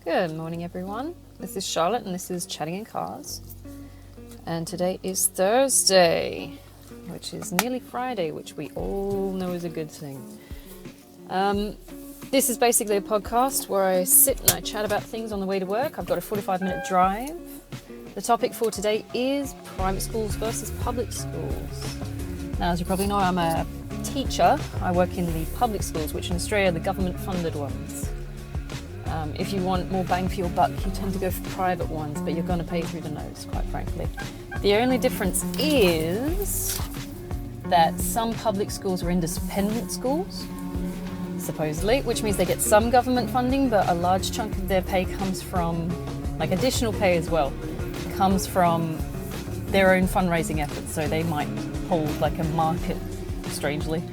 Good morning, everyone. This is Charlotte, and this is Chatting in Cars. And today is Thursday, which is nearly Friday, which we all know is a good thing. This is basically a podcast where I sit and I chat about things on the way to work. I've got a 45-minute drive. The topic for today is private schools versus public schools. Now, as you probably know, I'm a teacher. I work in the public schools, which in Australia are the government-funded ones. If you want more bang for your buck, you tend to go for private ones, but you're going to pay through the nose, quite frankly. The only difference is that some public schools are independent schools, supposedly, which means they get some government funding, but a large chunk of their pay comes from, like additional pay as well, comes from their own fundraising efforts. So they might hold like a market, strangely,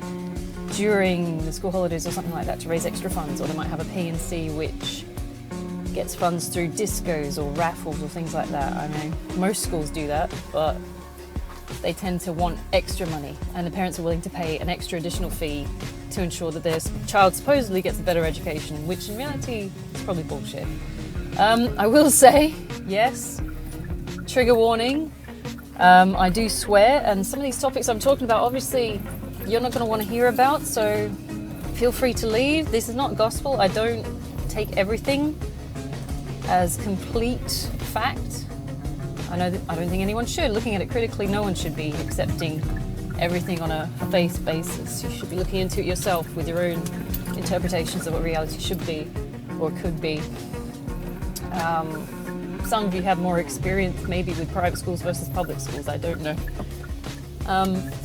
during the school holidays or something like that to raise extra funds, or they might have a P&C which gets funds through discos or raffles or things like that. I know most schools do that, but they tend to want extra money, and the parents are willing to pay an extra additional fee to ensure that their child supposedly gets a better education, which in reality is probably bullshit. I will say, yes, trigger warning, I do swear, and some of these topics I'm talking about obviously you're not going to want to hear about, so feel free to leave. This is not gospel. I don't take everything as complete fact. I don't think anyone should. Looking at it critically, no one should be accepting everything on a faith basis. You should be looking into it yourself with your own interpretations of what reality should be or could be. Some of you have more experience maybe with private schools versus public schools. I don't know.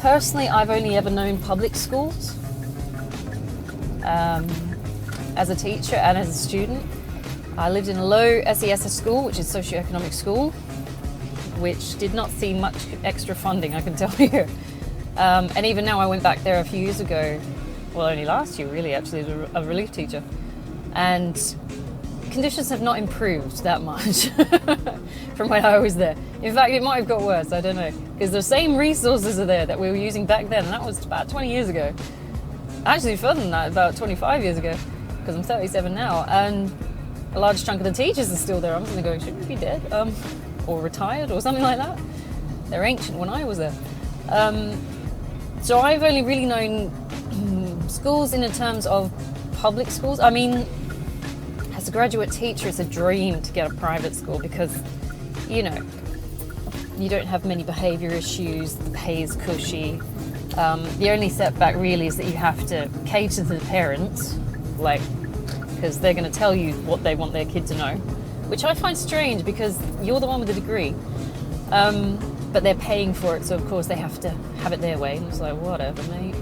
Personally, I've only ever known public schools as a teacher and as a student. I lived in a low SES school, which is socioeconomic school, which did not see much extra funding, I can tell you. And even now, I went back there a few years ago, well, only last year really, actually, as a relief teacher. And conditions have not improved that much from when I was there. In fact, it might have got worse, I don't know. Because the same resources are there that we were using back then, and that was about 20 years ago. Actually, further than that, about 25 years ago, because I'm 37 now, and a large chunk of the teachers are still there. I'm going to go, shouldn't we be dead? Or retired, or something like that. They're ancient when I was there. So I've only really known schools in the terms of public schools. I mean, as a graduate teacher, it's a dream to get a private school because, you know, you don't have many behaviour issues, the pay is cushy. The only setback really is that you have to cater to the parents, because they're going to tell you what they want their kid to know, which I find strange because you're the one with the degree, but they're paying for it, so of course they have to have it their way. And it's like, whatever, mate.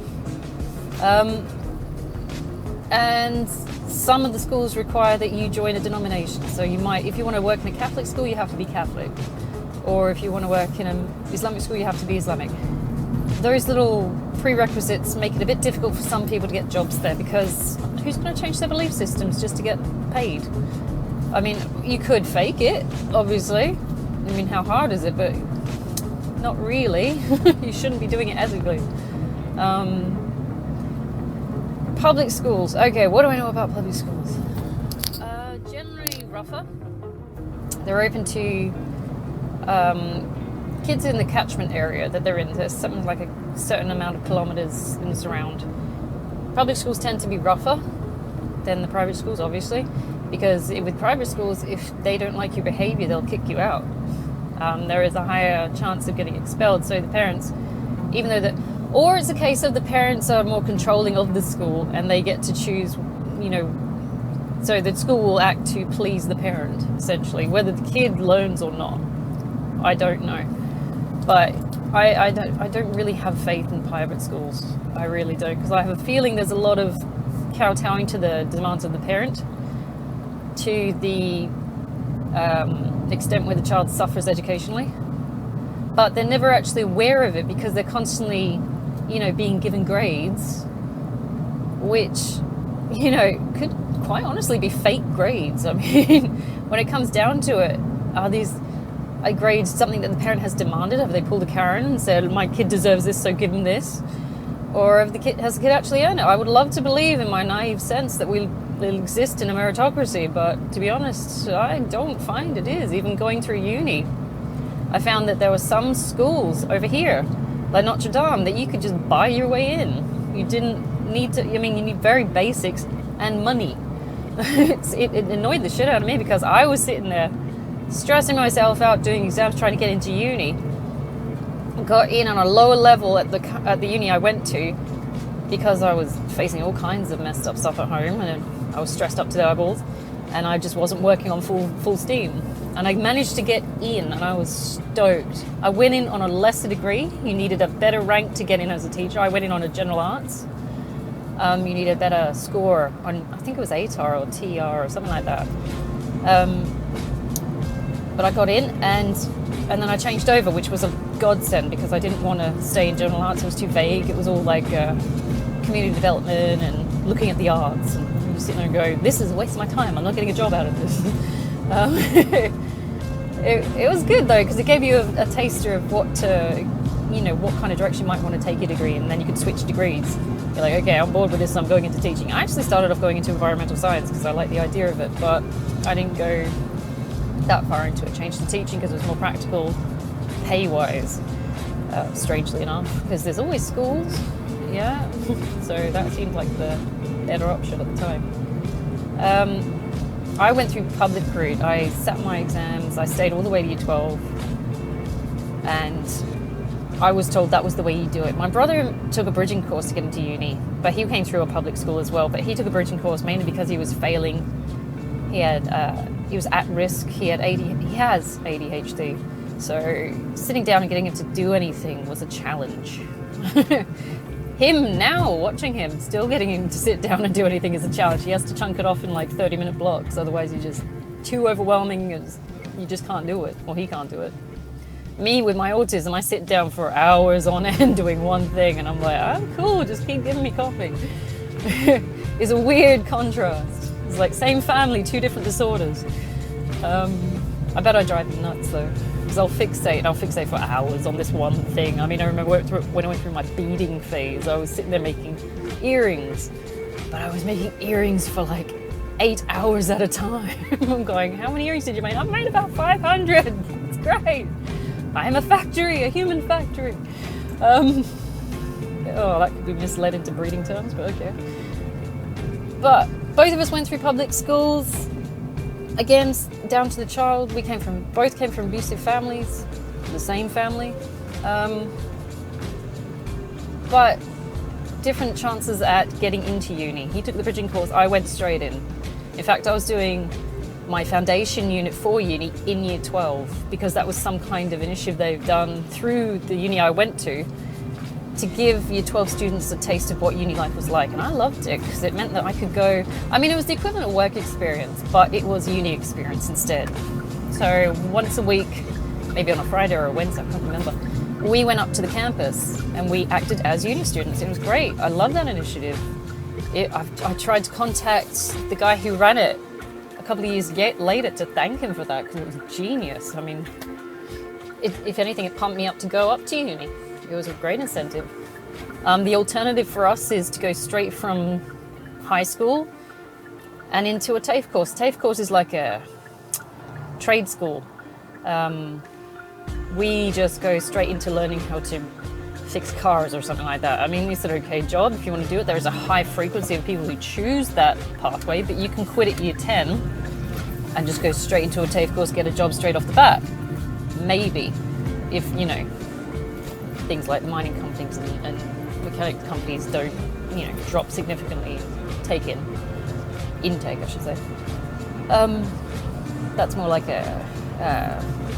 And some of the schools require that you join a denomination. So you might, if you want to work in a Catholic school, you have to be Catholic. Or if you want to work in an Islamic school, you have to be Islamic. Those little prerequisites make it a bit difficult for some people to get jobs there, because who's going to change their belief systems just to get paid? I mean, you could fake it, obviously. I mean, how hard is it? But not really. You shouldn't be doing it ethically. Public schools. Okay, what do I know about public schools? Generally rougher. They're open to kids in the catchment area that they're in. There's something like a certain amount of kilometres in the surround. Public schools tend to be rougher than the private schools, obviously, because with private schools, if they don't like your behaviour, they'll kick you out. There is a higher chance of getting expelled. So the parents, even though or it's a case of the parents are more controlling of the school and they get to choose, so the school will act to please the parent, essentially, whether the kid learns or not. I don't know. But I don't really have faith in private schools. I really don't, because I have a feeling there's a lot of kowtowing to the demands of the parent to the extent where the child suffers educationally. But they're never actually aware of it because they're constantly, being given grades, which, could quite honestly be fake grades. I mean, when it comes down to it, are these grades something that the parent has demanded? Have they pulled a Karen and said, my kid deserves this, so give him this? Or has the kid actually earned it? I would love to believe in my naive sense that we it'll exist in a meritocracy, but to be honest, I don't find it is. Even going through uni, I found that there were some schools over here, like Notre Dame, that you could just buy your way in. You didn't need to, you need very basics and money. It annoyed the shit out of me because I was sitting there stressing myself out doing exams trying to get into uni. Got in on a lower level at the uni I went to because I was facing all kinds of messed up stuff at home and I was stressed up to the eyeballs and I just wasn't working on full steam. And I managed to get in and I was stoked. I went in on a lesser degree. You needed a better rank to get in as a teacher. I went in on a general arts. You need a better score on, I think it was ATAR or TR or something like that. But I got in and then I changed over, which was a godsend because I didn't want to stay in general arts. It was too vague. It was all like community development and looking at the arts. And you just sit there and go, this is a waste of my time. I'm not getting a job out of this. It was good though because it gave you a taster of what kind of direction you might want to take your degree, and then you could switch degrees. You're like, okay, I'm bored with this, so I'm going into teaching. I actually started off going into environmental science because I like the idea of it, but I didn't go that far into it. Changed to teaching because it was more practical, pay-wise, strangely enough, because there's always schools, yeah. So that seemed like the better option at the time. I went through public route. I sat my exams. I stayed all the way to year 12, and I was told that was the way you do it. My brother took a bridging course to get into uni, but he came through a public school as well. But he took a bridging course mainly because he was failing. He was at risk. He has ADHD. So sitting down and getting him to do anything was a challenge. Him now, watching him, still getting him to sit down and do anything is a challenge. He has to chunk it off in like 30-minute blocks. Otherwise, you're just too overwhelming. You just can't do it, or he can't do it. Me, with my autism, I sit down for hours on end doing one thing, and I'm like, I'm cool, just keep giving me coffee. It's a weird contrast. It's like same family, two different disorders. I bet I drive him nuts though. Because I'll fixate for hours on this one thing. I remember when I went through my beading phase, I was sitting there making earrings, but I was making earrings for like 8 hours at a time. I'm going, how many earrings did you make? I've made about 500. It's great. I am a factory, a human factory. Oh, that could be misled into breeding terms, but okay. But both of us went through public schools. Again, down to the child, both came from abusive families, the same family, but different chances at getting into uni. He took the bridging course, I went straight in. In fact, I was doing my foundation unit for uni in year 12 because that was some kind of initiative they've done through the uni I went to give year 12 students a taste of what uni life was like. And I loved it because it meant that I could go, it was the equivalent of work experience, but it was uni experience instead. So once a week, maybe on a Friday or a Wednesday, I can't remember, we went up to the campus and we acted as uni students. It was great. I love that initiative. I tried to contact the guy who ran it a couple of years later to thank him for that because it was genius. If anything, it pumped me up to go up to uni. It was a great incentive. The alternative for us is to go straight from high school and into a TAFE course. TAFE course is like a trade school. We just go straight into learning how to fix cars or something like that. It's an okay job if you want to do it. There is a high frequency of people who choose that pathway, but you can quit at year 10 and just go straight into a TAFE course, get a job straight off the bat. Maybe, if, things like the mining companies and mechanic companies don't, drop significantly intake, I should say. That's more like a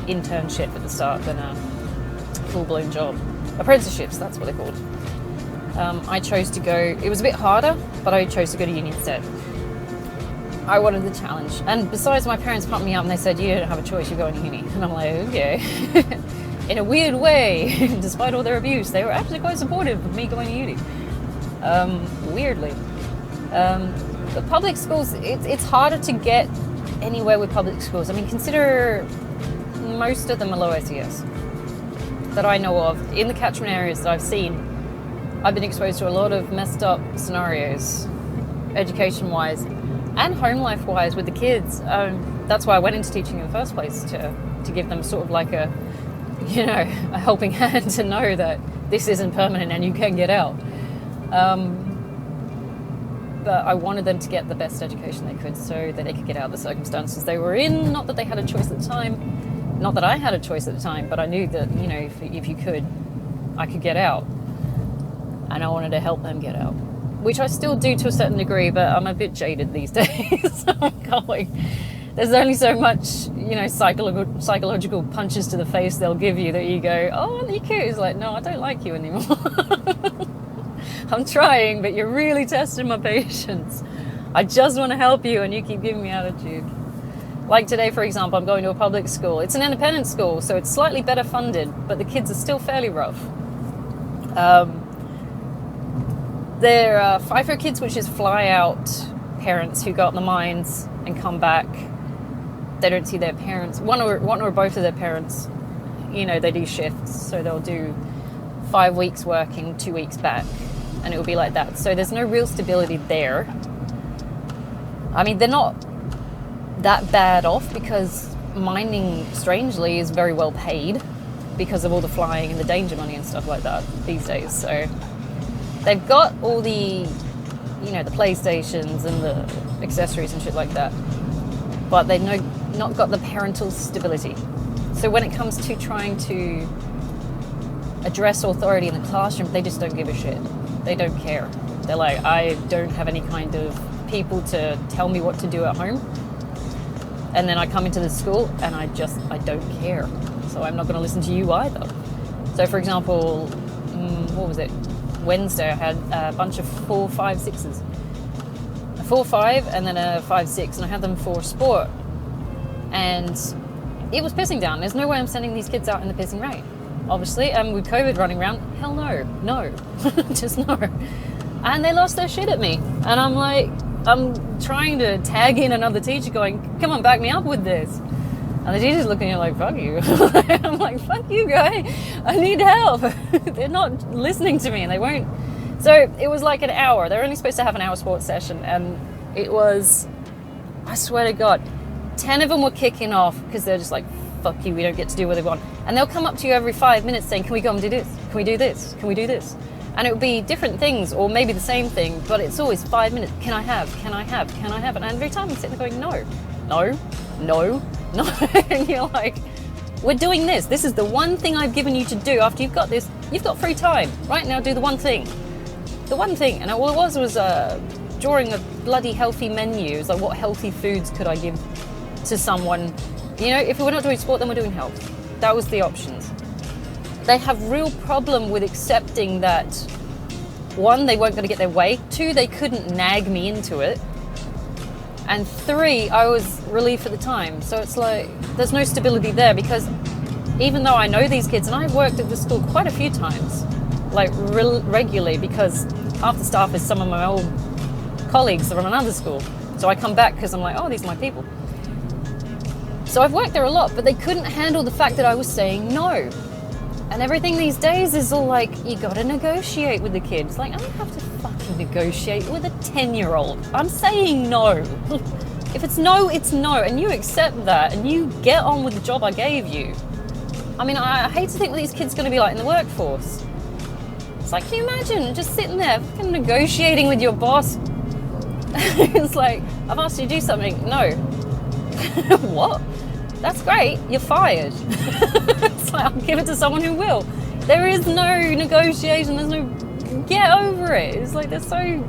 internship at the start than a full-blown job. Apprenticeships, that's what they're called. I chose to go, it was a bit harder, but I chose to go to uni instead. I wanted the challenge. And besides, my parents pumped me up and they said, you don't have a choice, you're going to uni. And I'm like, okay. In a weird way, despite all their abuse, they were actually quite supportive of me going to uni. Weirdly. The public schools, it's harder to get anywhere with public schools. Consider most of them are low SES that I know of. In the catchment areas that I've seen, I've been exposed to a lot of messed up scenarios, education-wise. and home life wise with the kids. That's why I went into teaching in the first place, to give them sort of like a helping hand, to know that this isn't permanent and you can get out. But I wanted them to get the best education they could so that they could get out of the circumstances they were in. Not that they had a choice at the time, not that I had a choice at the time, but I knew that, if you could, I could get out. And I wanted to help them get out, which I still do to a certain degree, but I'm a bit jaded these days. I'm going, there's only so much, psychological punches to the face they'll give you that you go, oh, aren't you cute? It's like, no, I don't like you anymore. I'm trying, but you're really testing my patience. I just want to help you and you keep giving me attitude. Like today, for example, I'm going to a public school. It's an independent school, so it's slightly better funded, but the kids are still fairly rough. They're FIFO kids, which is fly out parents who go up the mines and come back. They don't see their parents. One or both of their parents, they do shifts. So they'll do 5 weeks working, 2 weeks back. And it will be like that. So there's no real stability there. I mean, they're not that bad off because mining, strangely, is very well paid because of all the flying and the danger money and stuff like that these days. So they've got all the, the PlayStations and the accessories and shit like that. But they've not got the parental stability. So when it comes to trying to address authority in the classroom, they just don't give a shit. They don't care. They're like, I don't have any kind of people to tell me what to do at home. And then I come into the school and I don't care. So I'm not going to listen to you either. So for example, what was it? Wednesday I had a bunch of 4, 5, 6s. A 4, 5 and then a 5, 6, and I had them for sport. And it was pissing down. There's no way I'm sending these kids out in the pissing rain. Obviously, and with COVID running around, hell no, just no. And they lost their shit at me. And I'm like, I'm trying to tag in another teacher going, come on, back me up with this. And the teacher's looking at me like, fuck you. I'm like, fuck you, guy. I need help. They're not listening to me and they won't. So it was like an hour. They're only supposed to have an hour sports session. And it was, I swear to God, 10 of them were kicking off because they're just like, fuck you, we don't get to do what they want. And they'll come up to you every 5 minutes saying, can we go and do this? Can we do this? Can we do this? And it would be different things or maybe the same thing, but it's always 5 minutes. Can I have? And every time I'm sitting there going, no. And you're like, we're doing this. This is the one thing I've given you to do. After you've got this, you've got free time. Right now, do the one thing. And all it was drawing a bloody healthy menu. It's like, what healthy foods could I give to someone? If we're not doing sport, then we're doing health. That was the options. They have real problem with accepting that, 1, they weren't going to get their way. 2, they couldn't nag me into it. And 3, I was relieved for the time. So it's like, there's no stability there because even though I know these kids, and I've worked at the school quite a few times, like regularly, because half the staff is some of my old colleagues from another school. So I come back because I'm like, oh, these are my people. So I've worked there a lot, but they couldn't handle the fact that I was saying no. And everything these days is all like, you gotta negotiate with the kids. Like, I don't have to fucking negotiate with a 10-year-old. I'm saying no. If it's no, it's no. And you accept that and you get on with the job I gave you. I mean, I hate to think what these kids are gonna be like in the workforce. It's like, can you imagine just sitting there fucking negotiating with your boss? It's like, I've asked you to do something. No. What? That's great, you're fired. It's like, I'll give it to someone who will. There is no negotiation, there's no, get over it. It's like they're so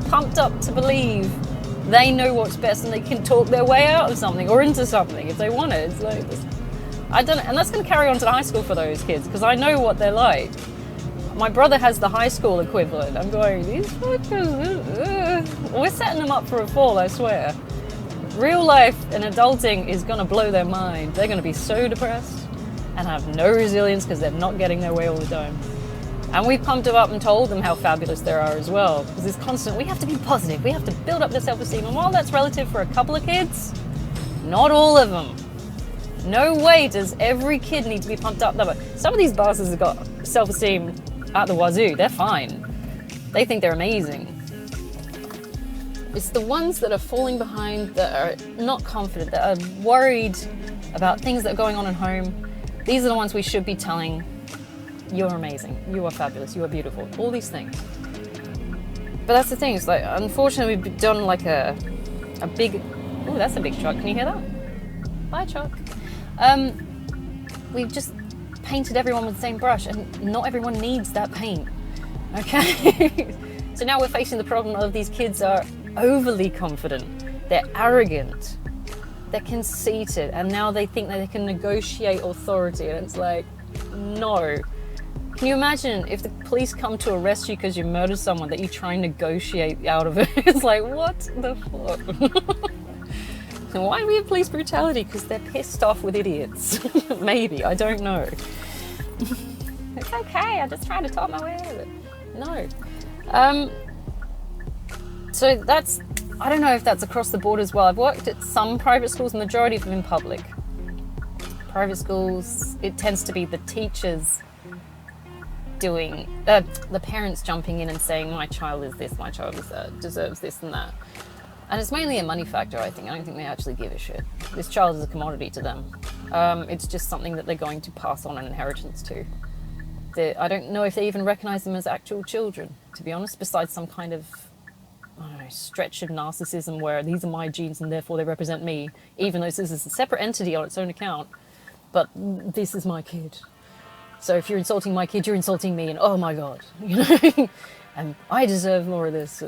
pumped up to believe they know what's best and they can talk their way out of something or into something if they want it. It's like, I don't know, and that's going to carry on to the high school for those kids because I know what they're like. My brother has the high school equivalent. I'm going, these fuckers, we're setting them up for a fall, I swear. Real life and adulting is going to blow their mind. They're going to be so depressed and have no resilience because they're not getting their way all the time. And we've pumped them up and told them how fabulous they are as well. Because it's constant, we have to be positive. We have to build up their self-esteem. And while that's relative for a couple of kids, not all of them. No way does every kid need to be pumped up. No, some of these bastards have got self-esteem at the wazoo. They're fine. They think they're amazing. It's the ones that are falling behind, that are not confident, that are worried about things that are going on at home. These are the ones we should be telling, you're amazing, you are fabulous, you are beautiful, all these things. But that's the thing, it's like, unfortunately, we've done like a big, oh, that's a big truck, can you hear that? Bye, truck. We've just painted everyone with the same brush, and not everyone needs that paint, okay? So now we're facing the problem of these kids are overly confident, they're arrogant, they're conceited, and now they think that they can negotiate authority, and it's like, no. Can you imagine if the police come to arrest you because you murdered someone, that you try and negotiate out of it? It's like, what the fuck? And why do we have police brutality? Because they're pissed off with idiots. Maybe, I don't know. It's okay, I just try to talk my way out of it. No. So that's, I don't know if that's across the board as well. I've worked at some private schools, the majority of them in public. Private schools, it tends to be the teachers doing, the parents jumping in and saying, my child is this, my child is that, deserves this and that. And it's mainly a money factor, I think. I don't think they actually give a shit. This child is a commodity to them. It's just something that they're going to pass on an inheritance to. I don't know if they even recognize them as actual children, to be honest, besides some kind of, I don't know, stretch of narcissism where these are my genes and therefore they represent me, even though this is a separate entity on its own account, but this is my kid. So if you're insulting my kid, you're insulting me, and oh my God, you know, and I deserve more of this.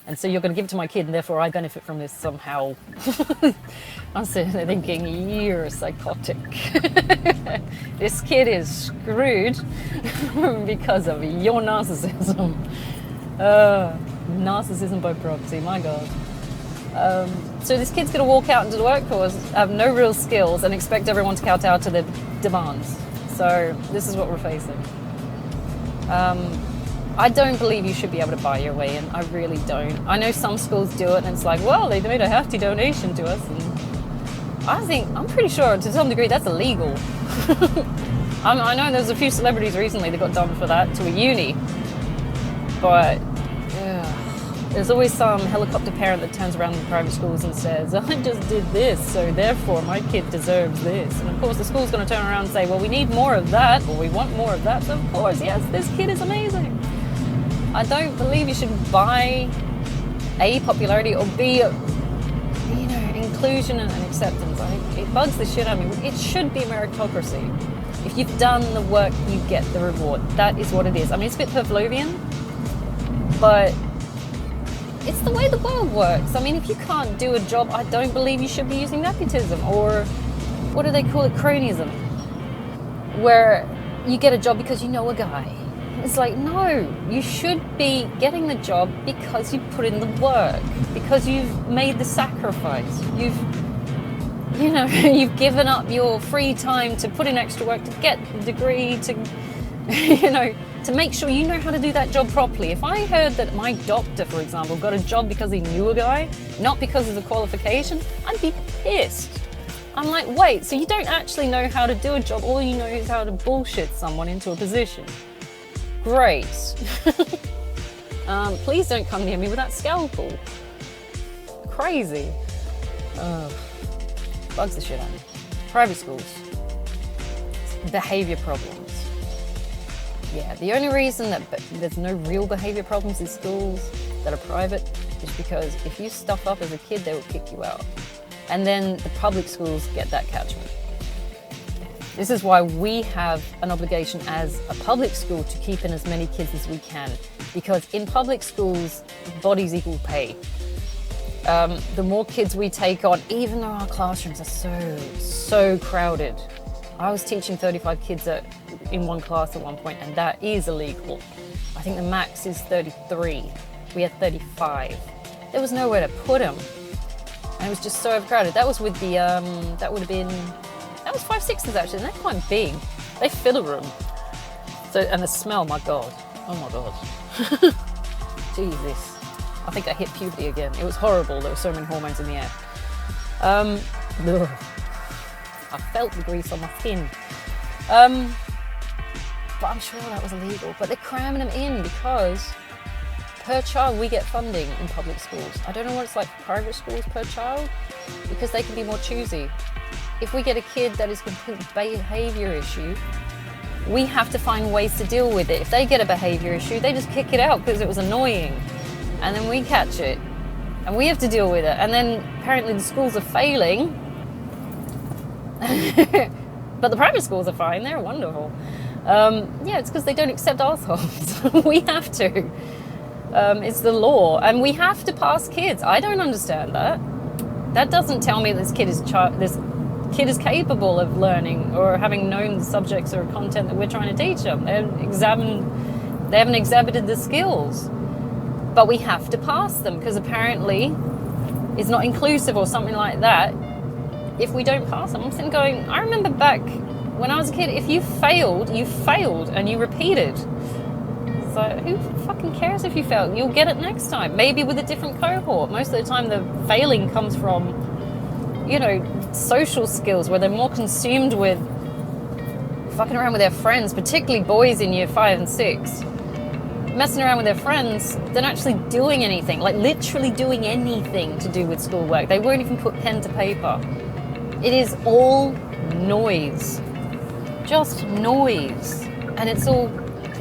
And so you're going to give it to my kid, and therefore I benefit from this somehow. I'm sitting there thinking, you're psychotic. This kid is screwed because of your narcissism. Narcissism by proxy, my God. So this kid's going to walk out into the workforce, have no real skills, and expect everyone to kowtow to their demands. So this is what we're facing. I don't believe you should be able to buy your way in. I really don't. I know some schools do it, and it's like, well, they made a hefty donation to us, and I'm pretty sure to some degree that's illegal. I know there's a few celebrities recently that got done for that to a uni, but there's always some helicopter parent that turns around in private schools and says, I just did this, so therefore my kid deserves this. And of course the school's going to turn around and say, well, we need more of that, or we want more of that, so of course, yes, this kid is amazing. I don't believe you should buy A, popularity, or B, inclusion and acceptance. It bugs the shit out of me. It should be meritocracy. If you've done the work, you get the reward. That is what it is. I mean, it's a bit Pavlovian, but it's the way the world works. I mean, if you can't do a job, I don't believe you should be using nepotism, or what do they call it, cronyism, where you get a job because you know a guy. It's like, no, you should be getting the job because you put in the work, because you've made the sacrifice. You've given up your free time to put in extra work to get the degree, to, to make sure you know how to do that job properly. If I heard that my doctor, for example, got a job because he knew a guy, not because of the qualification, I'd be pissed. I'm like, wait, so you don't actually know how to do a job, all you know is how to bullshit someone into a position. Great. Please don't come near me with that scalpel. Crazy. Bugs the shit out of me. Private schools. Behaviour problems. Yeah, the only reason that there's no real behaviour problems in schools that are private is because if you stuff up as a kid, they will kick you out. And then the public schools get that catchment. This is why we have an obligation as a public school to keep in as many kids as we can, because in public schools, bodies equal pay. The more kids we take on, even though our classrooms are so crowded. I was teaching 35 kids in one class at one point, and that is illegal. I think the max is 33. We had 35. There was nowhere to put them. And it was just so overcrowded. That was with the, that was 5/6 actually, and they're quite big. They fill a room. So, and the smell, my God. Oh my God. Jesus. I think I hit puberty again. It was horrible. There were so many hormones in the air. I felt the grease on my skin. But I'm sure that was illegal. But they're cramming them in because per child we get funding in public schools. I don't know what it's like for private schools per child, because they can be more choosy. If we get a kid that is a complete behaviour issue, we have to find ways to deal with it. If they get a behaviour issue, they just kick it out because it was annoying. And then we catch it. And we have to deal with it. And then apparently the schools are failing. But the private schools are fine. They're wonderful. Yeah, it's because they don't accept assholes. We have to. It's the law. And we have to pass kids. I don't understand that. That doesn't tell me this kid is capable of learning or having known the subjects or content that we're trying to teach them. They haven't exhibited the skills. But we have to pass them because apparently it's not inclusive or something like that if we don't pass them. I'm sitting going, I remember back when I was a kid, if you failed and you repeated. So who fucking cares if you fail? You'll get it next time, maybe with a different cohort. Most of the time the failing comes from, social skills where they're more consumed with fucking around with their friends, particularly boys in year 5 and 6. Messing around with their friends than actually doing anything, like literally doing anything to do with schoolwork. They won't even put pen to paper. It is all noise. Just noise. And it's all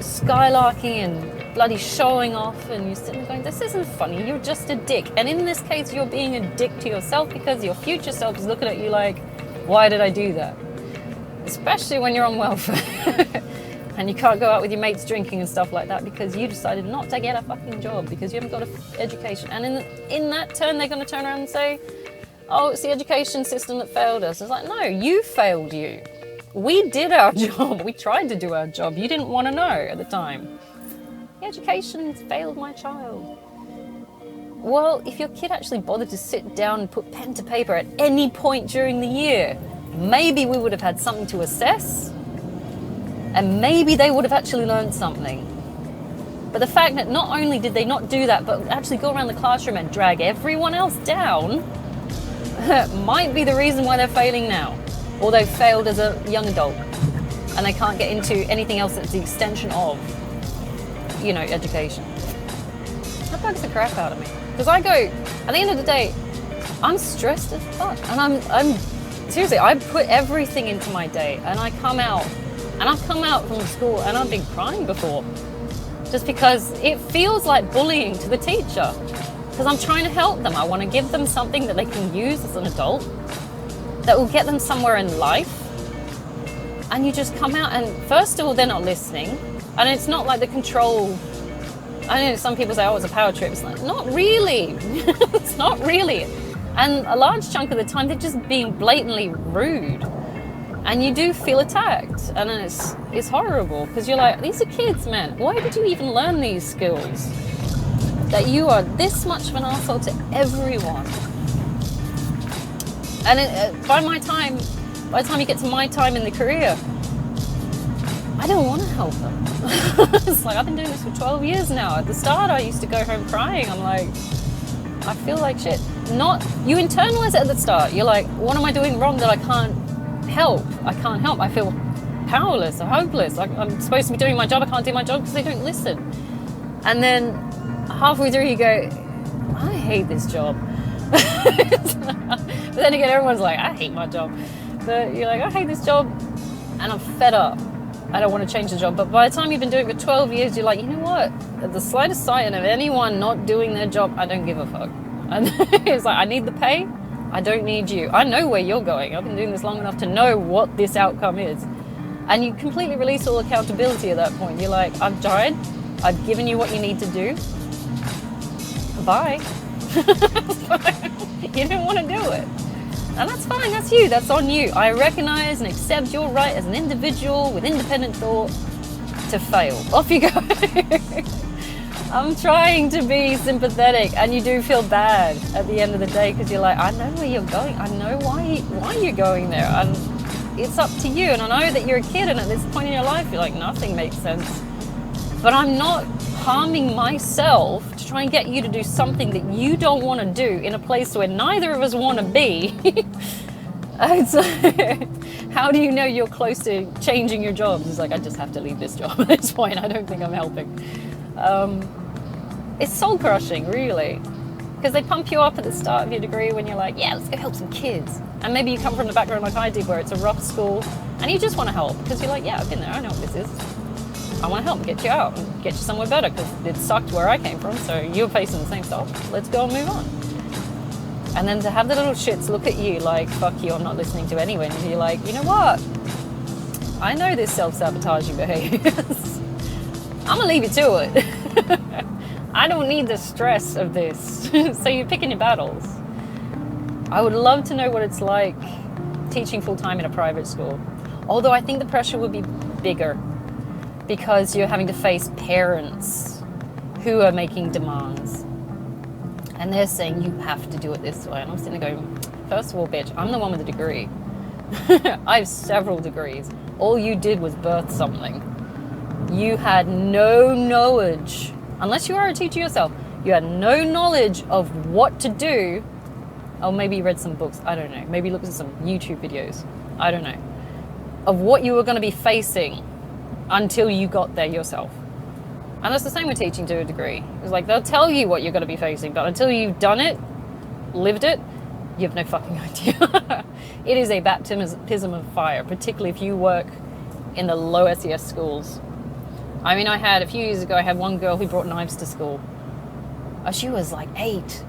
skylarking and bloody showing off, and you're sitting there going, this isn't funny, you're just a dick. And in this case, you're being a dick to yourself because your future self is looking at you like, why did I do that? Especially when you're on welfare. And you can't go out with your mates drinking and stuff like that because you decided not to get a fucking job because you haven't got an education. And in that turn, they're going to turn around and say, oh, it's the education system that failed us. It's like, no, you failed you. We did our job. We tried to do our job. You didn't want to know at the time. The education failed my child. Well, if your kid actually bothered to sit down and put pen to paper at any point during the year, maybe we would have had something to assess. And maybe they would have actually learned something. But the fact that not only did they not do that, but actually go around the classroom and drag everyone else down might be the reason why they're failing now. Or they've failed as a young adult and they can't get into anything else that's the extension of, education. That bugs the crap out of me. Because I go, at the end of the day, I'm stressed as fuck. And I'm seriously, I put everything into my day and I come out. And I've come out from school and I've been crying before. Just because it feels like bullying to the teacher. Because I'm trying to help them. I want to give them something that they can use as an adult. That will get them somewhere in life. And you just come out and first of all, they're not listening. And it's not like the control. I know some people say, oh, it's a power trip. It's like, not really. It's not really. And a large chunk of the time, they're just being blatantly rude. And you do feel attacked, and then it's horrible because you're like, these are kids, man. Why did you even learn these skills? That you are this much of an asshole to everyone. And by the time you get to my time in the career, I don't want to help them. It's like, I've been doing this for 12 years now. At the start, I used to go home crying. I'm like, I feel like shit. You internalize it at the start. You're like, what am I doing wrong that I can't help? I can't help. I feel powerless or hopeless. Like I'm supposed to be doing my job. I can't do my job because they don't listen. And then halfway through you go, I hate this job. But then again, everyone's like, I hate my job. But you're like, I hate this job and I'm fed up. I don't want to change the job. But by the time you've been doing it for 12 years, you're like, you know what? At the slightest sign of anyone not doing their job, I don't give a fuck. And it's like, I need the pay. I don't need you. I know where you're going. I've been doing this long enough to know what this outcome is. And you completely release all accountability at that point. You're like, I've tried. I've given you what you need to do. Bye. You didn't want to do it. And that's fine. That's you. That's on you. I recognize and accept your right as an individual with independent thought to fail. Off you go. I'm trying to be sympathetic, and you do feel bad at the end of the day because you're like, I know where you're going. I know why you're going there, and it's up to you. And I know that you're a kid, and at this point in your life, you're like, nothing makes sense. But I'm not harming myself to try and get you to do something that you don't want to do in a place where neither of us want to be. So, how do you know you're close to changing your job? It's like, I just have to leave this job at this point. I don't think I'm helping. It's soul crushing, really. Because they pump you up at the start of your degree when you're like, yeah, let's go help some kids. And maybe you come from the background like I did where it's a rough school and you just want to help because you're like, yeah, I've been there, I know what this is. I want to help get you out and get you somewhere better because it sucked where I came from, so you're facing the same stuff. Let's go and move on. And then to have the little shits look at you like, fuck you, I'm not listening to anyone. And you're like, you know what? I know this self-sabotaging behaviors. I'm going to leave you to it. I don't need the stress of this. So you're picking your battles. I would love to know what it's like teaching full-time in a private school. Although I think the pressure would be bigger because you're having to face parents who are making demands. And they're saying, you have to do it this way. And I'm sitting there going, first of all, bitch, I'm the one with a degree. I have several degrees. All you did was birth something. You had no knowledge. Unless you are a teacher yourself, you had no knowledge of what to do. Oh, maybe you read some books. I don't know. Maybe looked at some YouTube videos. I don't know. Of what you were going to be facing until you got there yourself. And that's the same with teaching to a degree. It's like they'll tell you what you're going to be facing, but until you've done it, lived it, you have no fucking idea. It is a baptism of fire, particularly if you work in the low SES schools. I mean, a few years ago, I had one girl who brought knives to school. She was like 8.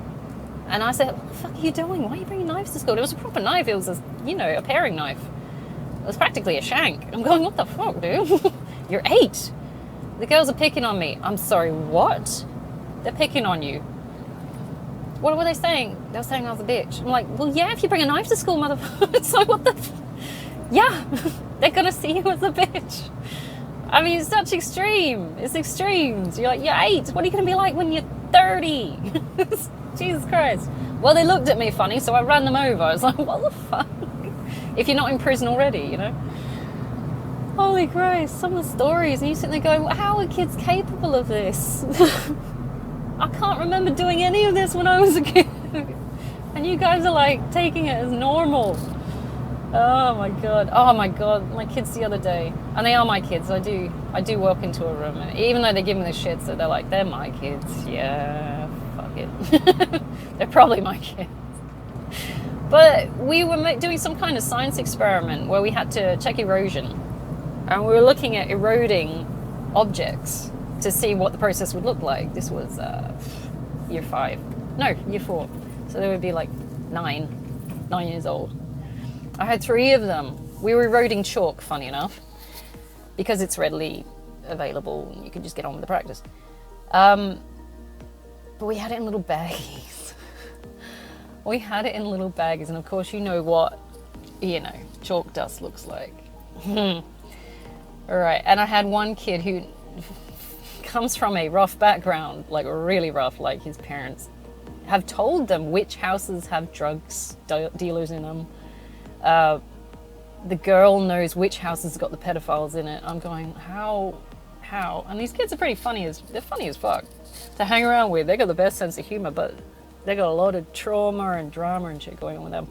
And I said, what the fuck are you doing? Why are you bringing knives to school? It was a proper knife. It was, a paring knife. It was practically a shank. I'm going, what the fuck, dude? You're 8. The girls are picking on me. I'm sorry, what? They're picking on you. What were they saying? They were saying I was a bitch. I'm like, well, yeah, if you bring a knife to school, motherfucker. It's like, what the yeah, they're going to see you as a bitch. I mean, it's such extreme. It's extremes. You're like, you're 8. What are you going to be like when you're 30? Jesus Christ. Well, they looked at me funny, so I ran them over. I was like, what the fuck? If you're not in prison already, Holy Christ, some of the stories. And you sit there going, well, how are kids capable of this? I can't remember doing any of this when I was a kid. And you guys are like taking it as normal. Oh my god, my kids the other day, and they are my kids. I do walk into a room, and even though they give me the shit, so they're like, they're my kids. Yeah, fuck it. They're probably my kids. But we were doing some kind of science experiment where we had to check erosion, and we were looking at eroding objects to see what the process would look like. This was year 4, so they would be like 9 years old. I had 3 of them. We were eroding chalk, funny enough, because it's readily available and you can just get on with the practice. But we had it in little baggies. And of course you know what, chalk dust looks like. All right, and I had one kid who comes from a rough background, like really rough, like his parents have told them which houses have drugs dealers in them. The girl knows which house has got the pedophiles in it. I'm going, how? And these kids are they're funny as fuck to hang around with. They got the best sense of humor, but they got a lot of trauma and drama and shit going on with them.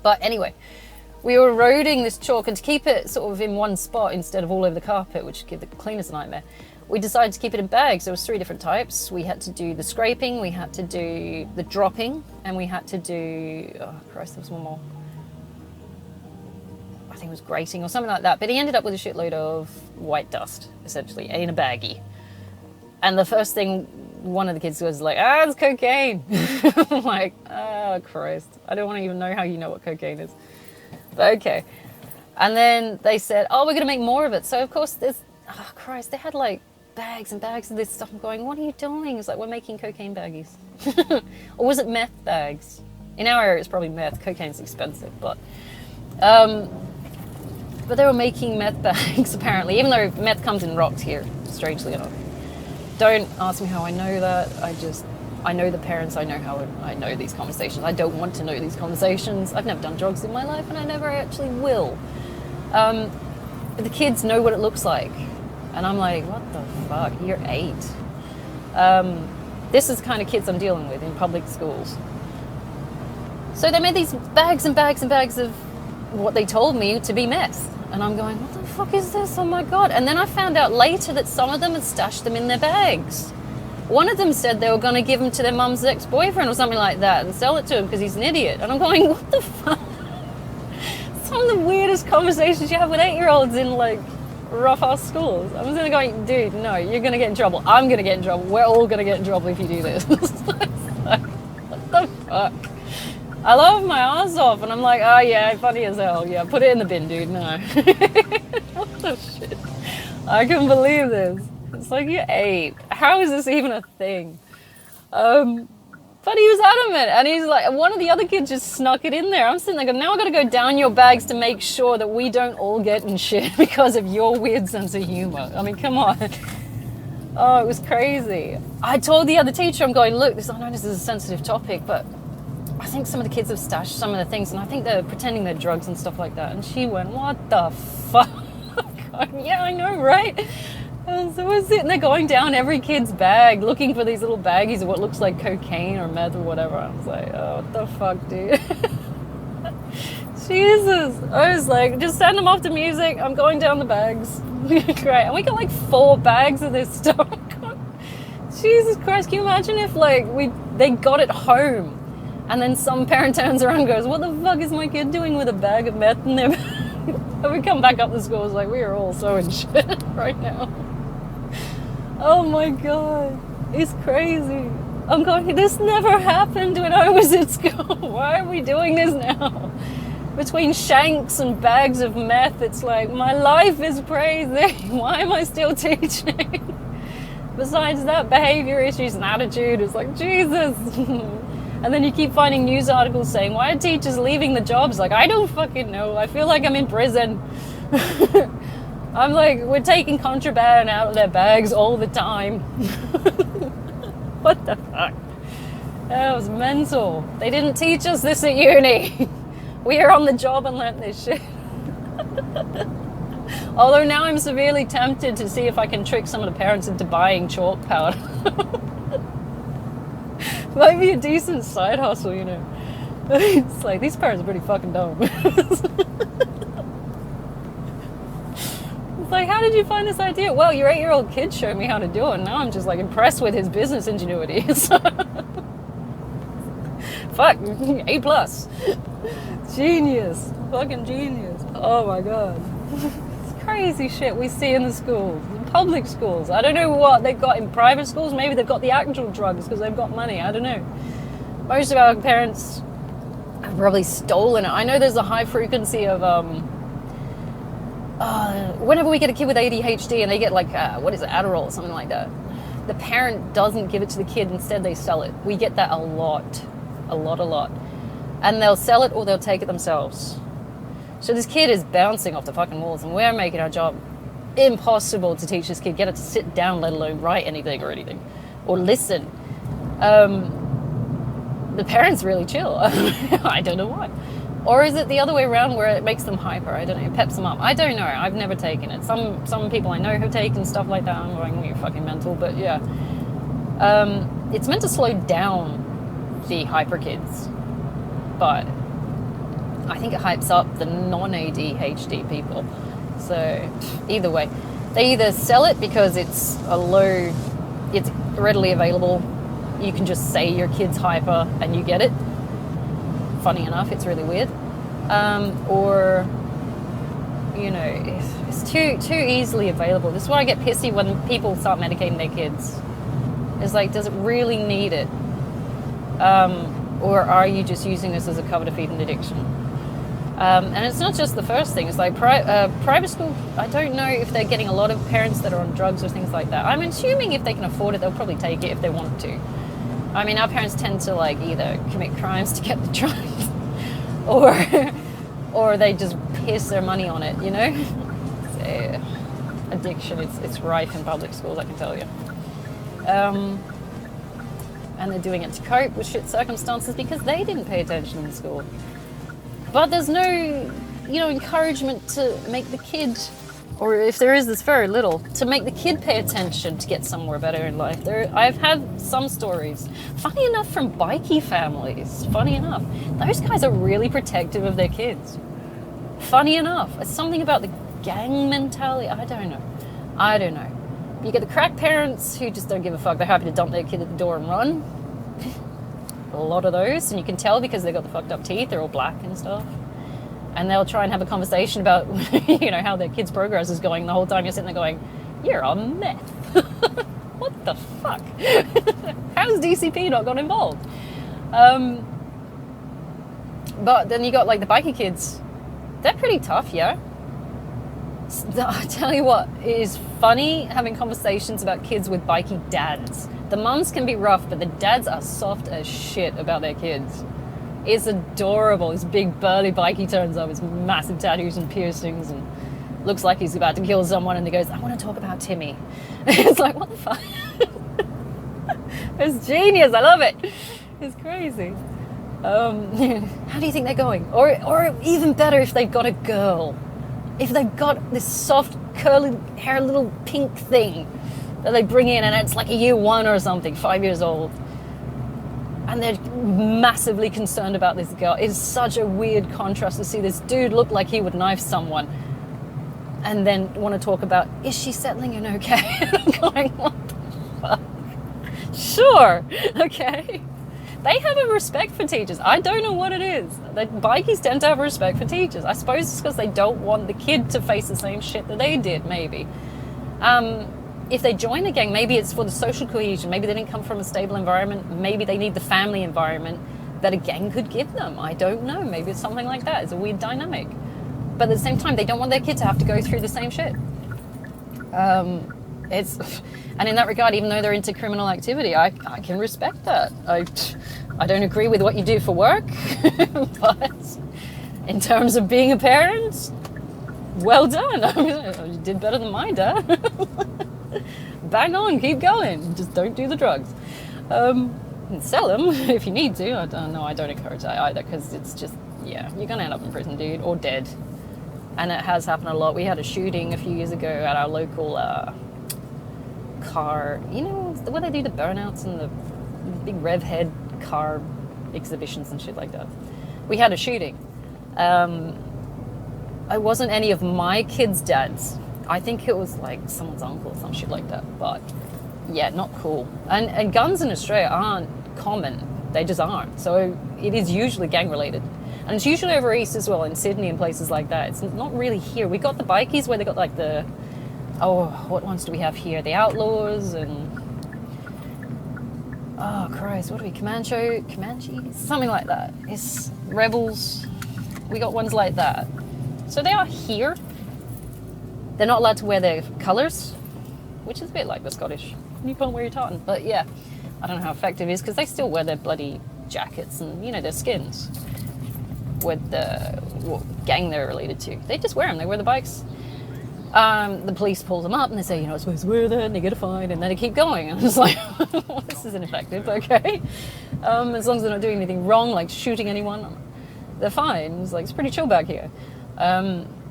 But anyway, we were eroding this chalk, and to keep it sort of in one spot instead of all over the carpet, which give the cleaners a nightmare, we decided to keep it in bags. There was 3 different types. We had to do the scraping, we had to do the dropping, and we had to do, oh Christ, there was one more. I think it was grating or something like that. But he ended up with a shitload of white dust, essentially, in a baggie. And the first thing one of the kids was like, it's cocaine. I'm like, oh Christ. I don't want to even know how you know what cocaine is. But okay. And then they said, we're going to make more of it. So of course there's, oh Christ, they had like bags and bags of this stuff. I'm going, what are you doing? It's like, we're making cocaine baggies. Or was it meth bags? In our area, it's probably meth. Cocaine's expensive, but they were making meth bags, apparently, even though meth comes in rocks here, strangely enough. Don't ask me how I know that. I know the parents. I know these conversations. I don't want to know these conversations. I've never done drugs in my life, and I never actually will. But the kids know what it looks like. And I'm like, what the fuck? You're 8. This is the kind of kids I'm dealing with in public schools. So they made these bags and bags and bags of what they told me to be meth. And I'm going, what the fuck is this? Oh my God. And then I found out later that some of them had stashed them in their bags. One of them said they were going to give him to their mum's ex-boyfriend or something like that and sell it to him because he's an idiot. And I'm going, what the fuck? Some of the weirdest conversations you have with 8-year-olds in like rough-ass schools. I'm just going, dude, no, you're going to get in trouble. I'm going to get in trouble. We're all going to get in trouble if you do this. Like, what the fuck? I laugh my ass off and I'm like, oh yeah, funny as hell. Yeah, put it in the bin, dude. No. What the shit? I can't believe this. It's like, you're 8. How is this even a thing? But he was adamant, and he's like, one of the other kids just snuck it in there. I'm sitting there going, now I've got to go down your bags to make sure that we don't all get in shit because of your weird sense of humor. I mean, come on. Oh, it was crazy. I told the other teacher, I'm going, look, I know this is a sensitive topic, but I think some of the kids have stashed some of the things, and I think they're pretending they're drugs and stuff like that. And she went, what the fuck? Yeah, I know, right? And so we're sitting there going down every kid's bag, looking for these little baggies of what looks like cocaine or meth or whatever. I was like, oh, what the fuck, dude? Jesus. I was like, just send them off to music. I'm going down the bags. Great. And we got like 4 bags of this stuff. Jesus Christ, can you imagine if like they got it home and then some parent turns around and goes, what the fuck is my kid doing with a bag of meth in their bag? And we come back up the school, it's like, we are all so in shit right now. Oh my God, it's crazy. I'm going, this never happened when I was at school. Why are we doing this now? Between shanks and bags of meth, it's like, my life is crazy. Why am I still teaching? Besides that, behavior issues and attitude, it's like, Jesus. And then you keep finding news articles saying, why are teachers leaving the jobs? Like, I don't fucking know. I feel like I'm in prison. I'm like, we're taking contraband out of their bags all the time. What the fuck? That was mental. They didn't teach us this at uni. We are on the job and learnt this shit. Although now I'm severely tempted to see if I can trick some of the parents into buying chalk powder. Might be a decent side hustle, you know. It's like, these parents are pretty fucking dumb. It's like, how did you find this idea? Well, your 8-year-old kid showed me how to do it, and now I'm just like impressed with his business ingenuity. So, fuck, A+. Genius. Fucking genius. Oh my God. It's crazy shit we see in the schools, the public schools. I don't know what they've got in private schools. Maybe they've got the actual drugs because they've got money. I don't know. Most of our parents have probably stolen it. I know there's a high frequency of, whenever we get a kid with ADHD and they get like, what is it, Adderall or something like that, the parent doesn't give it to the kid. Instead, they sell it. We get that a lot. And they'll sell it or they'll take it themselves. So this kid is bouncing off the fucking walls, and we're making our job impossible to teach this kid, get it to sit down, let alone write anything or listen. The parents really chill. I don't know why. Or is it the other way around where it makes them hyper? I don't know, peps them up. I don't know. I've never taken it. Some people I know have taken stuff like that. I'm going, you're fucking mental. But yeah, it's meant to slow down the hyper kids, but I think it hypes up the non-ADHD people. So either way, they either sell it because it's readily available. You can just say your kid's hyper and you get it. Funny enough, it's really weird. Or, you know, it's too easily available. This is why I get pissy when people start medicating their kids. It's like, does it really need it? Or are you just using this as a cover to feed an addiction? And it's not just the first thing. It's like private school, I don't know if they're getting a lot of parents that are on drugs or things like that. I'm assuming if they can afford it, they'll probably take it if they want to. I mean, our parents tend to like either commit crimes to get the drugs or they just piss their money on it, you know? So, addiction, it's rife in public schools, I can tell you. And they're doing it to cope with shit circumstances because they didn't pay attention in school. But there's no, you know, encouragement to make the kid, or if there is, there's very little, to make the kid pay attention to get somewhere better in life. I've had some stories, funny enough, from bikey families, funny enough. Those guys are really protective of their kids. Funny enough. It's something about the gang mentality. I don't know. You get the crack parents who just don't give a fuck. They're happy to dump their kid at the door and run. A lot of those, and you can tell because they've got the fucked up teeth. They're all black and stuff. And they'll try and have a conversation about, how their kid's progress is going. The whole time you're sitting there going, you're a meth. What the fuck? How's DCP not got involved? But then you got like the bikie kids. They're pretty tough, yeah. I tell you what, it is funny having conversations about kids with bikie dads. The mums can be rough, but the dads are soft as shit about their kids. It's adorable. This big burly bikie turns up with massive tattoos and piercings and looks like he's about to kill someone, and he goes, I want to talk about Timmy. It's like, what the fuck? It's genius. I love it. It's crazy. How do you think they're going? Or even better if they've got a girl. If they've got this soft, curly hair little pink thing that they bring in, and it's like a year 1 or something, 5 years old. And they're massively concerned about this girl. It's such a weird contrast to see this dude look like he would knife someone and then want to talk about, is she settling in okay? And I'm going, what the fuck? Sure, okay. They have a respect for teachers. I don't know what it is. The bikies tend to have respect for teachers. I suppose it's because they don't want the kid to face the same shit that they did, maybe. If they join a gang, maybe it's for the social cohesion. Maybe they didn't come from a stable environment. Maybe they need the family environment that a gang could give them. I don't know. Maybe it's something like that. It's a weird dynamic. But at the same time, they don't want their kid to have to go through the same shit. And in that regard, even though they're into criminal activity, I can respect that. I don't agree with what you do for work, but in terms of being a parent, well done. You did better than my dad. Bang on, keep going. Just don't do the drugs. And sell them if you need to. I don't encourage that either, because it's just, you're going to end up in prison, dude, or dead. And it has happened a lot. We had a shooting a few years ago at our local car, where they do the burnouts and the big rev head car exhibitions and shit like that. We had a shooting. It wasn't any of my kids' dads. I think it was like someone's uncle or some shit like that. But yeah, not cool. And guns in Australia aren't common. They just aren't. So it is usually gang related. And it's usually over east as well, in Sydney and places like that. It's not really here. We got the bikies where they got like what ones do we have here? The Outlaws and, oh Christ, what are we, Comanches? Something like that. It's Rebels. We got ones like that. So they are here. They're not allowed to wear their colours, which is a bit like the Scottish. You can't wear your tartan. But yeah, I don't know how effective it is, because they still wear their bloody jackets and, their skins with what gang they're related to. They just wear them. They wear the bikes. The police pulls them up and they say, you're not supposed to wear that, and they get a fine, and then they keep going. And it's like, well, this is ineffective, okay. As long as they're not doing anything wrong, like shooting anyone, they're fine. It's like, it's pretty chill back here.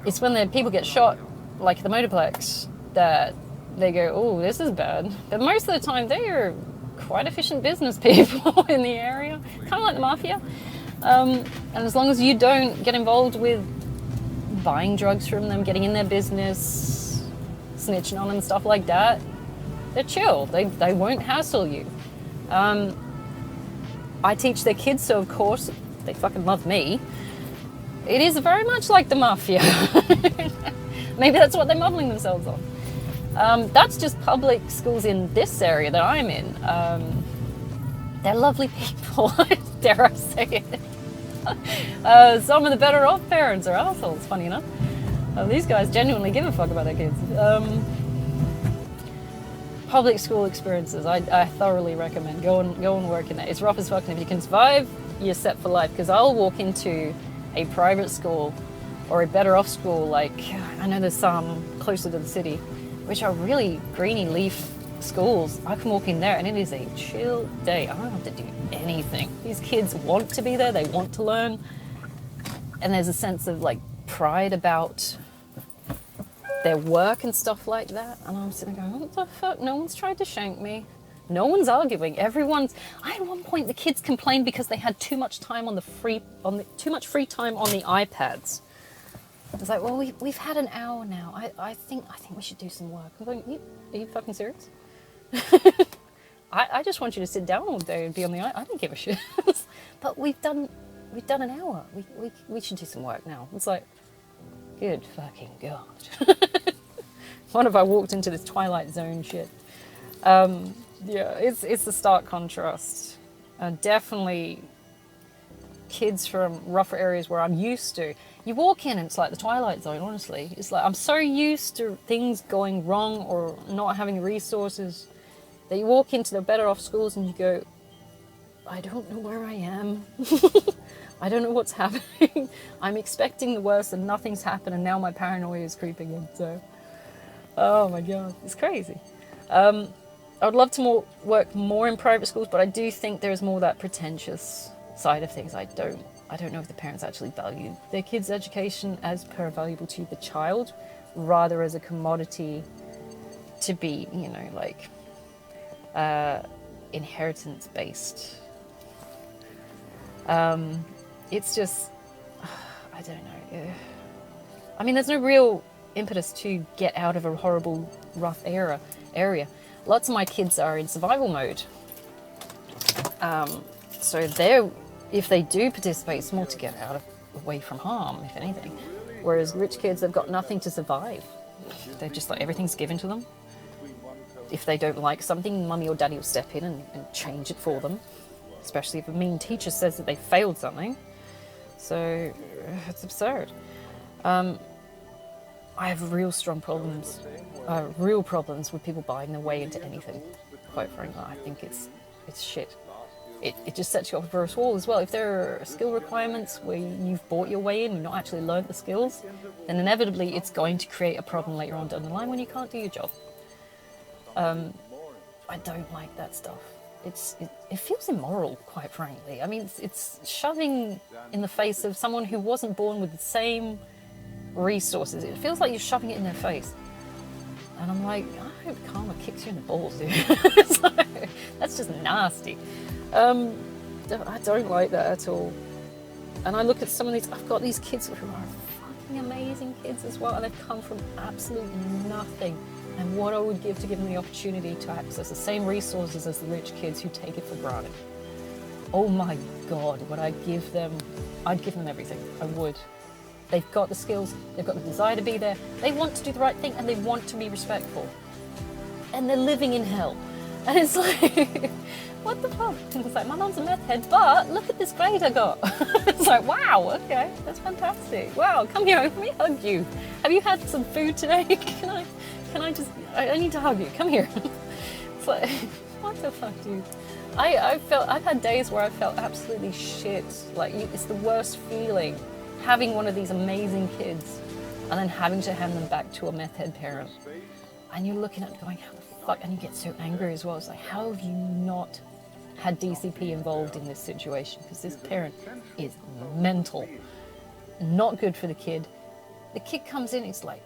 It's when the people get shot, like the motorplex, that they go, oh, this is bad. But most of the time, they are quite efficient business people in the area, kind of like the mafia. And as long as you don't get involved with buying drugs from them, getting in their business, snitching on them, stuff like that, they're chill. They won't hassle you. I teach their kids, so of course they fucking love me. It is very much like the mafia. Maybe that's what they're modeling themselves on. That's just public schools in this area that I'm in. They're lovely people, dare I say it. Some of the better off parents are assholes, funny enough. These guys genuinely give a fuck about their kids. Public school experiences, I thoroughly recommend. Go and work in that. It's rough as fuck, and if you can survive, you're set for life. Because I'll walk into a private school or a better off school, like I know there's some closer to the city, which are really greeny leaf schools. I can walk in there and it is a chill day. I don't have to do anything. These kids want to be there, they want to learn, and there's a sense of like pride about their work and stuff like that. And I'm sitting there going, what the fuck? No one's tried to shank me. No one's arguing. I at one point the kids complained because they had too much time on too much free time on the iPads. It's like, well, we've had an hour now. I think we should do some work. I'm going, are you fucking serious? I just want you to sit down all day and be on the. I don't give a shit. But we've done an hour. We should do some work now. It's like, good fucking god. What if I walked into this Twilight Zone shit? Yeah, it's a stark contrast. Definitely kids from rougher areas where I'm used to. You walk in and it's like the Twilight Zone, honestly. It's like I'm so used to things going wrong or not having resources that you walk into the better off schools and you go, I don't know where I am. I don't know what's happening. I'm expecting the worst and nothing's happened, and now my paranoia is creeping in. So, oh my god, it's crazy. I would love to work more in private schools, but I do think there's more that pretentious side of things. I don't know if the parents actually value their kids' education as per valuable to the child, rather as a commodity to be, like inheritance based. It's just, I don't know. I mean, there's no real impetus to get out of a horrible, rough area. Lots of my kids are in survival mode. So if they do participate, it's more to get away from harm, if anything. Whereas rich kids, they've got nothing to survive. They're just like, everything's given to them. If they don't like something, mummy or daddy will step in and change it for them. Especially if a mean teacher says that they failed something. So it's absurd. I have real problems with people buying their way into anything. Quite frankly, I think it's shit. It just sets you off a reverse wall as well. If there are skill requirements where you've bought your way in, you've not actually learned the skills, then inevitably it's going to create a problem later on down the line when you can't do your job. I don't like that stuff. It feels immoral, quite frankly. I mean, it's shoving in the face of someone who wasn't born with the same resources. It feels like you're shoving it in their face. And I'm like, I hope karma kicks you in the balls, dude. That's just nasty. I don't like that at all. And I look at some of these, I've got these kids who are fucking amazing kids as well, and they've come from absolutely nothing. And what I would give to give them the opportunity to access the same resources as the rich kids who take it for granted. Oh my God, would I give them, I'd give them everything. I would. They've got the skills, they've got the desire to be there, they want to do the right thing, and they want to be respectful. And they're living in hell. And it's like, what the fuck? It's like, my mum's a meth head, but look at this grade I got. It's like, wow, okay, that's fantastic. Wow, come here, let me hug you. Have you had some food today? I need to hug you, come here. It's like, what the fuck, dude? I've had days where I felt absolutely shit. Like, it's the worst feeling, having one of these amazing kids and then having to hand them back to a meth head parent. And you're looking at it going, how the fuck? And you get so angry as well. It's like, how have you not had DCP involved in this situation? Because this parent is mental. Not good for the kid. The kid comes in, it's like,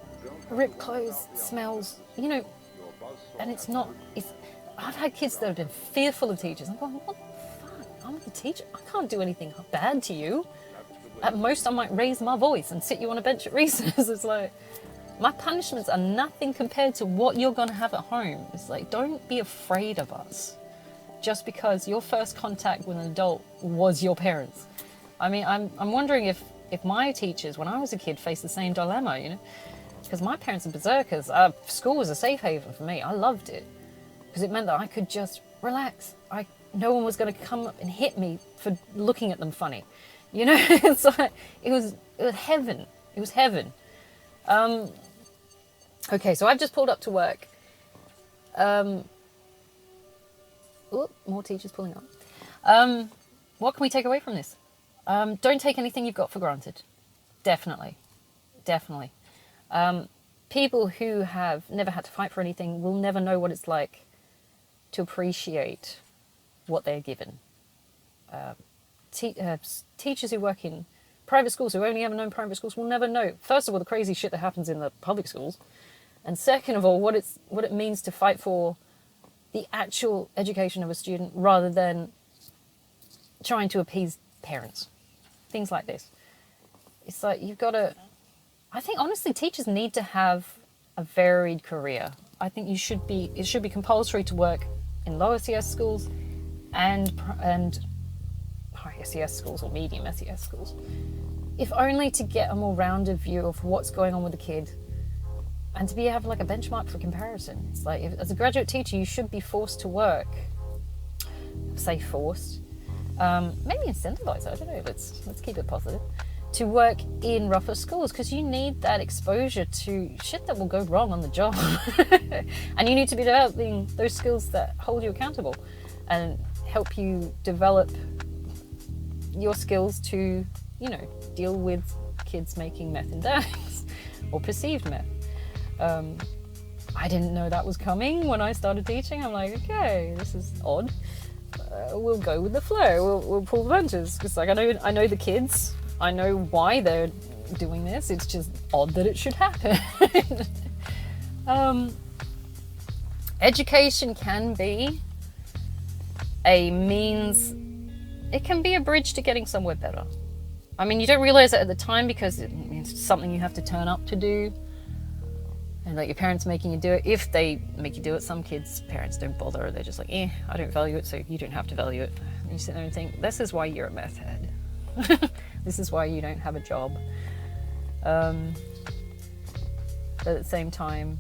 ripped clothes, smells, and I've had kids that have been fearful of teachers. I'm going, what the fuck? I'm the teacher. I can't do anything bad to you. At most, I might raise my voice and sit you on a bench at recess. It's like, my punishments are nothing compared to what you're going to have at home. It's like, don't be afraid of us just because your first contact with an adult was your parents. I mean, I'm wondering if my teachers, when I was a kid, faced the same dilemma, because my parents are berserkers. School was a safe haven for me. I loved it because it meant that I could just relax. No one was going to come up and hit me for looking at them funny. It's like, it was heaven. It was heaven. Okay, so I've just pulled up to work. More teachers pulling up. What can we take away from this? Don't take anything you've got for granted. Definitely. People who have never had to fight for anything will never know what it's like to appreciate what they're given. Teachers who work in private schools, who only ever known private schools, will never know, first of all, the crazy shit that happens in the public schools, and second of all, what it means to fight for the actual education of a student rather than trying to appease parents. Things like this. It's like, you've got to I think honestly teachers need to have a varied career. I think it should be compulsory to work in low SES schools and high SES schools or medium SES schools, if only to get a more rounded view of what's going on with the kid and to have like a benchmark for comparison. It's like, as a graduate teacher, you should be forced to work. Say forced, maybe incentivized. I don't know. Let's keep it positive. To work in rougher schools, because you need that exposure to shit that will go wrong on the job, and you need to be developing those skills that hold you accountable and help you develop your skills to, deal with kids making meth in bags or perceived meth. I didn't know that was coming when I started teaching. I'm like, okay, this is odd. We'll go with the flow. We'll pull the punches, because like I know the kids. I know why they're doing this. It's just odd that it should happen. Education can be a means. It can be a bridge to getting somewhere better. I mean, you don't realize it at the time because it means something you have to turn up to do. And like your parents making you do it. If they make you do it, some kids' parents don't bother. They're just like, I don't value it, so you don't have to value it. And you sit there and think, this is why you're a meth head. This is why you don't have a job. But at the same time,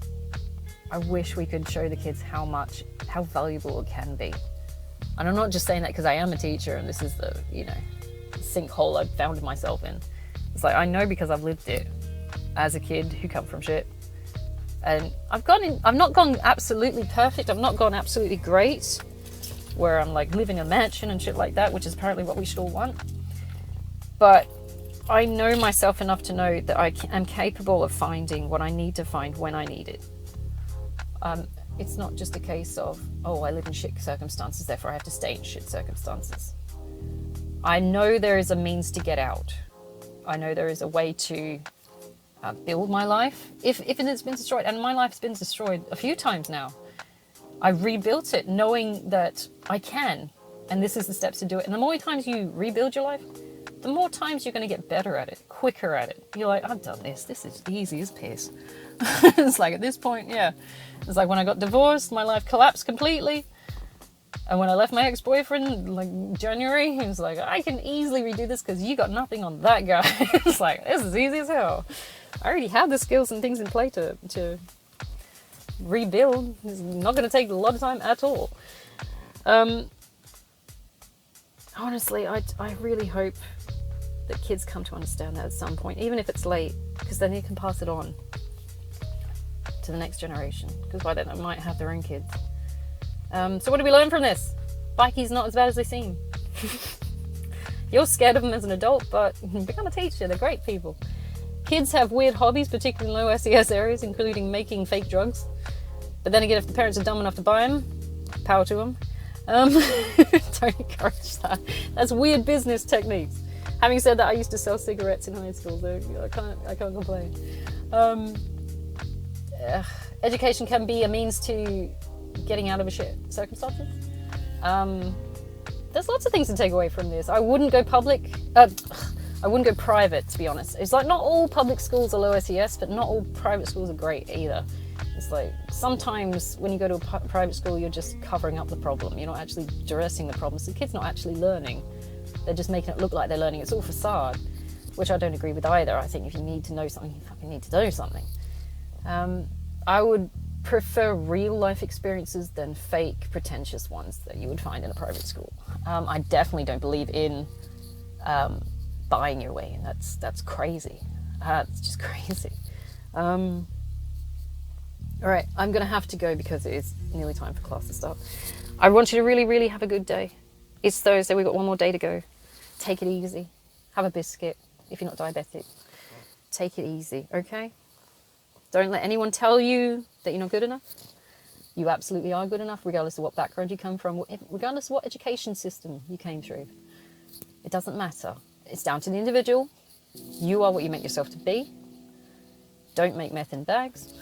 I wish we could show the kids how valuable it can be. And I'm not just saying that because I am a teacher and this is the, sinkhole I've found myself in. It's like, I know because I've lived it as a kid who come from shit. And I've not gone absolutely perfect. I've not gone absolutely great, where I'm like living in a mansion and shit like that, which is apparently what we should all want. But I know myself enough to know that I am capable of finding what I need to find when I need it. It's not just a case of, I live in shit circumstances, therefore I have to stay in shit circumstances. I know there is a means to get out. I know there is a way to build my life. If it has been destroyed, and my life's been destroyed a few times now, I rebuilt it knowing that I can, and this is the steps to do it. And the more times you rebuild your life, the more times you're going to get better at it, quicker at it. You're like, I've done this. This is easy as piss. It's like at this point, yeah. It's like when I got divorced, my life collapsed completely. And when I left my ex-boyfriend, like January, he was like, I can easily redo this because you got nothing on that guy. It's like, this is easy as hell. I already have the skills and things in play to rebuild. It's not going to take a lot of time at all. Honestly, I really hope that kids come to understand that at some point, even if it's late, because then they can pass it on to the next generation, because by then they might have their own kids. So what do we learn from this? Bikies not as bad as they seem. You're scared of them as an adult, but become a teacher. They're great people. Kids have weird hobbies, particularly in low SES areas, including making fake drugs. But then again, if the parents are dumb enough to buy them, power to them. Don't encourage that. That's weird business techniques. Having said that, I used to sell cigarettes in high school, so I can't complain. Education can be a means to getting out of a shit circumstances. There's lots of things to take away from this. I wouldn't go public. I wouldn't go private, to be honest. It's like not all public schools are low SES, but not all private schools are great either. It's like sometimes when you go to a private school, you're just covering up the problem. You're not actually addressing the problem. So the kid's not actually learning. They're just making it look like they're learning. It's all facade, which I don't agree with either. I think if you need to know something, you fucking need to know something. I would prefer real life experiences than fake, pretentious ones that you would find in a private school. I definitely don't believe in buying your way in. That's crazy. It's just crazy. All right, I'm going to have to go because it is nearly time for class to start. I want you to really, really have a good day. It's Thursday. We've got one more day to go. Take it easy. Have a biscuit if you're not diabetic. Take it easy, okay? Don't let anyone tell you that you're not good enough. You absolutely are good enough, regardless of what background you come from, regardless of what education system you came through. It doesn't matter. It's down to the individual. You are what you make yourself to be. Don't make meth in bags.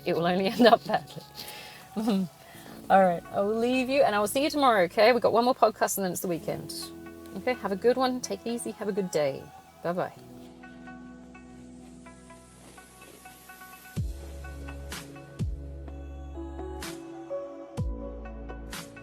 It will only end up badly. All right, I will leave you and I will see you tomorrow, okay? We've got one more podcast and then it's the weekend. Okay, have a good one. Take it easy. Have a good day. Bye-bye.